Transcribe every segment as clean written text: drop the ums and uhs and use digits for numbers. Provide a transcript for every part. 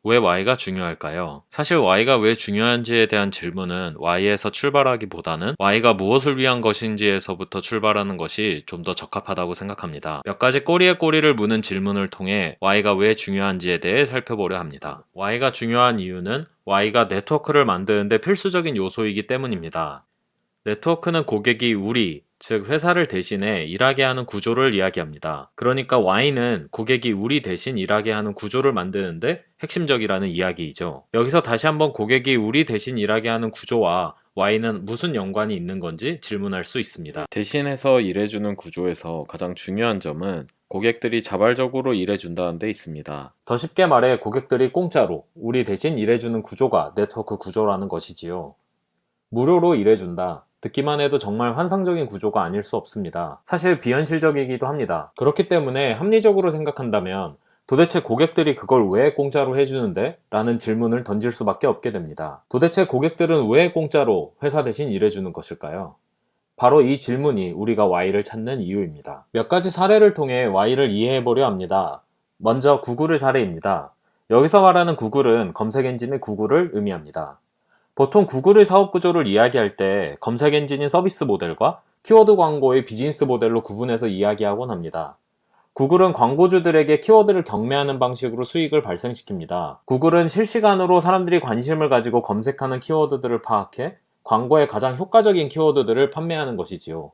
왜 Y가 중요할까요? 사실 Y가 왜 중요한지에 대한 질문은 Y에서 출발하기보다는 Y가 무엇을 위한 것인지에서부터 출발하는 것이 좀 더 적합하다고 생각합니다. 몇 가지 꼬리에 꼬리를 무는 질문을 통해 Y가 왜 중요한지에 대해 살펴보려 합니다. Y가 중요한 이유는 Y가 네트워크를 만드는데 필수적인 요소이기 때문입니다. 네트워크는 고객이 우리, 즉 회사를 대신해 일하게 하는 구조를 이야기합니다. 그러니까 Y는 고객이 우리 대신 일하게 하는 구조를 만드는데 핵심적이라는 이야기이죠. 여기서 다시 한번 고객이 우리 대신 일하게 하는 구조와 Y는 무슨 연관이 있는 건지 질문할 수 있습니다. 대신해서 일해주는 구조에서 가장 중요한 점은 고객들이 자발적으로 일해준다는 데 있습니다. 더 쉽게 말해 고객들이 공짜로 우리 대신 일해주는 구조가 네트워크 구조라는 것이지요. 무료로 일해준다. 듣기만 해도 정말 환상적인 구조가 아닐 수 없습니다. 사실 비현실적이기도 합니다. 그렇기 때문에 합리적으로 생각한다면 도대체 고객들이 그걸 왜 공짜로 해주는데? 라는 질문을 던질 수밖에 없게 됩니다. 도대체 고객들은 왜 공짜로 회사 대신 일해주는 것일까요? 바로 이 질문이 우리가 Y를 찾는 이유입니다. 몇 가지 사례를 통해 Y를 이해해보려 합니다. 먼저 구글의 사례입니다. 여기서 말하는 구글은 검색 엔진의 구글을 의미합니다. 보통 구글의 사업 구조를 이야기할 때 검색 엔진인 서비스 모델과 키워드 광고의 비즈니스 모델로 구분해서 이야기하곤 합니다. 구글은 광고주들에게 키워드를 경매하는 방식으로 수익을 발생시킵니다. 구글은 실시간으로 사람들이 관심을 가지고 검색하는 키워드들을 파악해 광고에 가장 효과적인 키워드들을 판매하는 것이지요.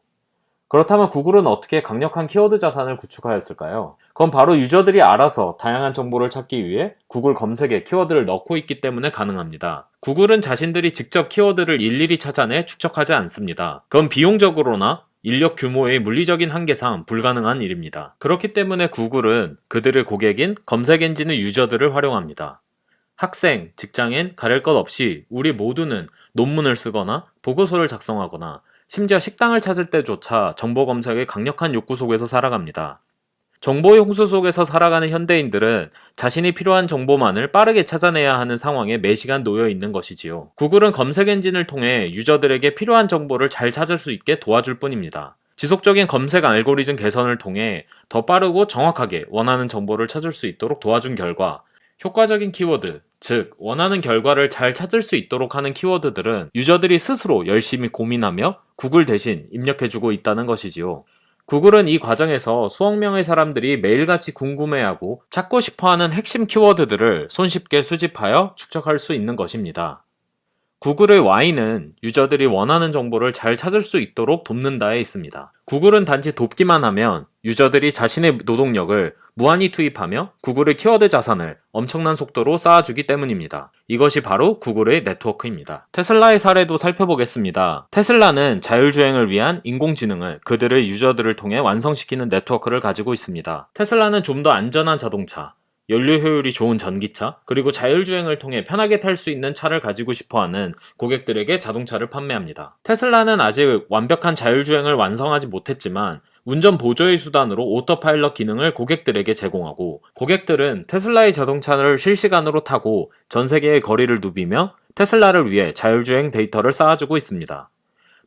그렇다면 구글은 어떻게 강력한 키워드 자산을 구축하였을까요? 그건 바로 유저들이 알아서 다양한 정보를 찾기 위해 구글 검색에 키워드를 넣고 있기 때문에 가능합니다. 구글은 자신들이 직접 키워드를 일일이 찾아내 축적하지 않습니다. 그건 비용적으로나 인력 규모의 물리적인 한계상 불가능한 일입니다. 그렇기 때문에 구글은 그들의 고객인 검색 엔진의 유저들을 활용합니다. 학생, 직장인, 가릴 것 없이 우리 모두는 논문을 쓰거나 보고서를 작성하거나 심지어 식당을 찾을 때조차 정보 검색의 강력한 욕구 속에서 살아갑니다. 정보의 홍수 속에서 살아가는 현대인들은 자신이 필요한 정보만을 빠르게 찾아내야 하는 상황에 매시간 놓여 있는 것이지요. 구글은 검색 엔진을 통해 유저들에게 필요한 정보를 잘 찾을 수 있게 도와줄 뿐입니다. 지속적인 검색 알고리즘 개선을 통해 더 빠르고 정확하게 원하는 정보를 찾을 수 있도록 도와준 결과 효과적인 키워드, 즉 원하는 결과를 잘 찾을 수 있도록 하는 키워드들은 유저들이 스스로 열심히 고민하며 구글 대신 입력해주고 있다는 것이지요. 구글은 이 과정에서 수억 명의 사람들이 매일같이 궁금해하고 찾고 싶어하는 핵심 키워드들을 손쉽게 수집하여 축적할 수 있는 것입니다. 구글의 Y는 유저들이 원하는 정보를 잘 찾을 수 있도록 돕는다에 있습니다. 구글은 단지 돕기만 하면 유저들이 자신의 노동력을 무한히 투입하며 구글의 키워드 자산을 엄청난 속도로 쌓아주기 때문입니다. 이것이 바로 구글의 네트워크입니다. 테슬라의 사례도 살펴보겠습니다. 테슬라는 자율주행을 위한 인공지능을 그들의 유저들을 통해 완성시키는 네트워크를 가지고 있습니다. 테슬라는 좀 더 안전한 자동차, 연료 효율이 좋은 전기차, 그리고 자율주행을 통해 편하게 탈 수 있는 차를 가지고 싶어하는 고객들에게 자동차를 판매합니다. 테슬라는 아직 완벽한 자율주행을 완성하지 못했지만 운전 보조의 수단으로 오토파일럿 기능을 고객들에게 제공하고 고객들은 테슬라의 자동차를 실시간으로 타고 전 세계의 거리를 누비며 테슬라를 위해 자율주행 데이터를 쌓아주고 있습니다.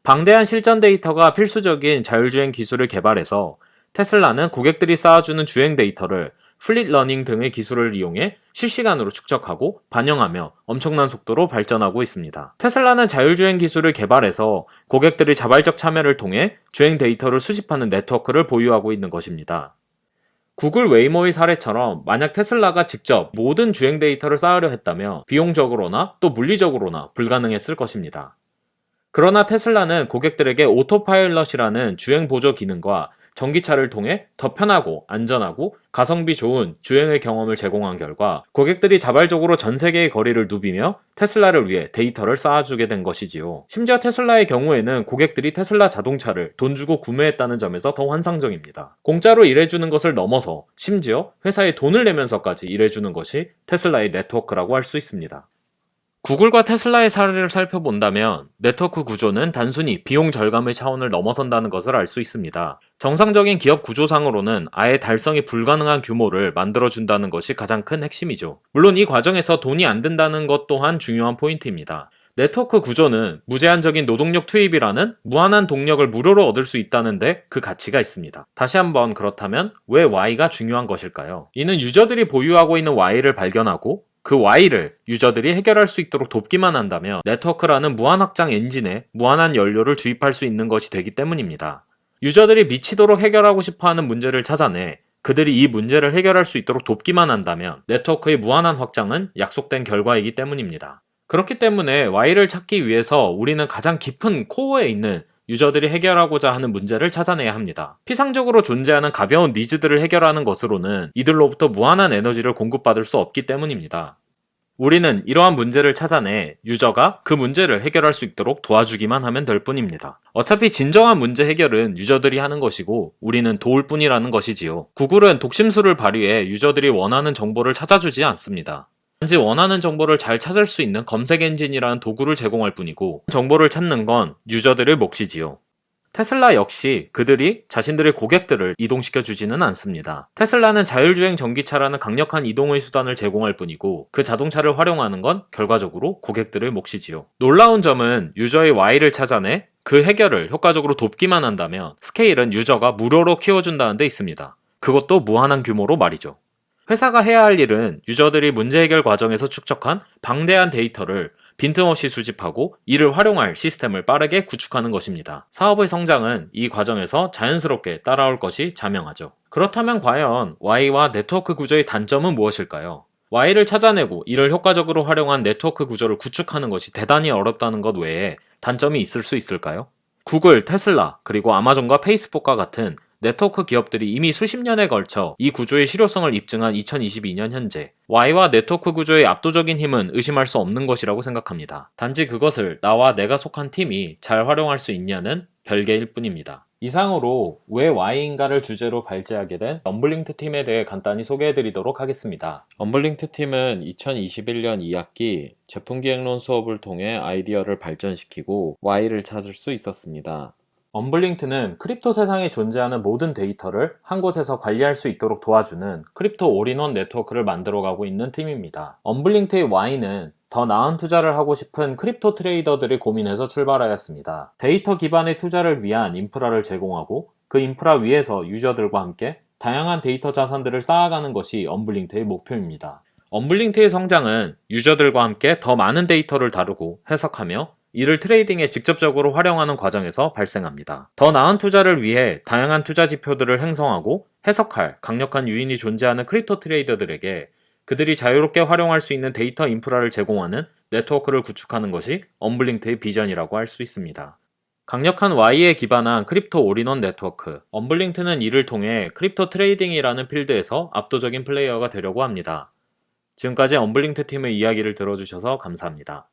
방대한 실전 데이터가 필수적인 자율주행 기술을 개발해서 테슬라는 고객들이 쌓아주는 주행 데이터를 플릿 러닝 등의 기술을 이용해 실시간으로 축적하고 반영하며 엄청난 속도로 발전하고 있습니다. 테슬라는 자율주행 기술을 개발해서 고객들의 자발적 참여를 통해 주행 데이터를 수집하는 네트워크를 보유하고 있는 것입니다. 구글 웨이모의 사례처럼 만약 테슬라가 직접 모든 주행 데이터를 쌓으려 했다면 비용적으로나 또 물리적으로나 불가능했을 것입니다. 그러나 테슬라는 고객들에게 오토파일럿이라는 주행 보조 기능과 전기차를 통해 더 편하고 안전하고 가성비 좋은 주행의 경험을 제공한 결과 고객들이 자발적으로 전 세계의 거리를 누비며 테슬라를 위해 데이터를 쌓아주게 된 것이지요. 심지어 테슬라의 경우에는 고객들이 테슬라 자동차를 돈 주고 구매했다는 점에서 더 환상적입니다. 공짜로 일해주는 것을 넘어서 심지어 회사에 돈을 내면서까지 일해주는 것이 테슬라의 네트워크라고 할 수 있습니다. 구글과 테슬라의 사례를 살펴본다면 네트워크 구조는 단순히 비용 절감의 차원을 넘어선다는 것을 알 수 있습니다. 정상적인 기업 구조상으로는 아예 달성이 불가능한 규모를 만들어준다는 것이 가장 큰 핵심이죠. 물론 이 과정에서 돈이 안 든다는 것 또한 중요한 포인트입니다. 네트워크 구조는 무제한적인 노동력 투입이라는 무한한 동력을 무료로 얻을 수 있다는데 그 가치가 있습니다. 다시 한번 그렇다면 왜 Y가 중요한 것일까요? 이는 유저들이 보유하고 있는 Y를 발견하고 그 Y를 유저들이 해결할 수 있도록 돕기만 한다면 네트워크라는 무한 확장 엔진에 무한한 연료를 주입할 수 있는 것이 되기 때문입니다. 유저들이 미치도록 해결하고 싶어하는 문제를 찾아내 그들이 이 문제를 해결할 수 있도록 돕기만 한다면 네트워크의 무한한 확장은 약속된 결과이기 때문입니다. 그렇기 때문에 Y를 찾기 위해서 우리는 가장 깊은 코어에 있는 유저들이 해결하고자 하는 문제를 찾아내야 합니다. 피상적으로 존재하는 가벼운 니즈들을 해결하는 것으로는 이들로부터 무한한 에너지를 공급받을 수 없기 때문입니다. 우리는 이러한 문제를 찾아내 유저가 그 문제를 해결할 수 있도록 도와주기만 하면 될 뿐입니다. 어차피 진정한 문제 해결은 유저들이 하는 것이고 우리는 도울 뿐이라는 것이지요. 구글은 독심술을 발휘해 유저들이 원하는 정보를 찾아주지 않습니다. 단지 원하는 정보를 잘 찾을 수 있는 검색 엔진이라는 도구를 제공할 뿐이고 정보를 찾는 건 유저들의 몫이지요. 테슬라 역시 그들이 자신들의 고객들을 이동시켜 주지는 않습니다. 테슬라는 자율주행 전기차라는 강력한 이동의 수단을 제공할 뿐이고 그 자동차를 활용하는 건 결과적으로 고객들의 몫이지요. 놀라운 점은 유저의 Y를 찾아내 그 해결을 효과적으로 돕기만 한다면 스케일은 유저가 무료로 키워준다는 데 있습니다. 그것도 무한한 규모로 말이죠. 회사가 해야 할 일은 유저들이 문제 해결 과정에서 축적한 방대한 데이터를 빈틈없이 수집하고 이를 활용할 시스템을 빠르게 구축하는 것입니다. 사업의 성장은 이 과정에서 자연스럽게 따라올 것이 자명하죠. 그렇다면 과연 Y와 네트워크 구조의 단점은 무엇일까요? Y를 찾아내고 이를 효과적으로 활용한 네트워크 구조를 구축하는 것이 대단히 어렵다는 것 외에 단점이 있을 수 있을까요? 구글, 테슬라, 그리고 아마존과 페이스북과 같은 네트워크 기업들이 이미 수십 년에 걸쳐 이 구조의 실효성을 입증한 2022년 현재 Y와 네트워크 구조의 압도적인 힘은 의심할 수 없는 것이라고 생각합니다. 단지 그것을 나와 내가 속한 팀이 잘 활용할 수 있냐는 별개일 뿐입니다. 이상으로 왜 Y인가를 주제로 발제하게 된 언블링트 팀에 대해 간단히 소개해드리도록 하겠습니다. 언블링트 팀은 2021년 2학기 제품기획론 수업을 통해 아이디어를 발전시키고 Y를 찾을 수 있었습니다. 언블링트는 크립토 세상에 존재하는 모든 데이터를 한 곳에서 관리할 수 있도록 도와주는 크립토 올인원 네트워크를 만들어가고 있는 팀입니다. 언블링트의 Y는 더 나은 투자를 하고 싶은 크립토 트레이더들이 고민해서 출발하였습니다. 데이터 기반의 투자를 위한 인프라를 제공하고 그 인프라 위에서 유저들과 함께 다양한 데이터 자산들을 쌓아가는 것이 언블링트의 목표입니다. 언블링트의 성장은 유저들과 함께 더 많은 데이터를 다루고 해석하며 이를 트레이딩에 직접적으로 활용하는 과정에서 발생합니다. 더 나은 투자를 위해 다양한 투자 지표들을 형성하고 해석할 강력한 유인이 존재하는 크립토 트레이더들에게 그들이 자유롭게 활용할 수 있는 데이터 인프라를 제공하는 네트워크를 구축하는 것이 언블링트의 비전이라고 할 수 있습니다. 강력한 Y에 기반한 크립토 올인원 네트워크, 언블링트는 이를 통해 크립토 트레이딩이라는 필드에서 압도적인 플레이어가 되려고 합니다. 지금까지 언블링트 팀의 이야기를 들어주셔서 감사합니다.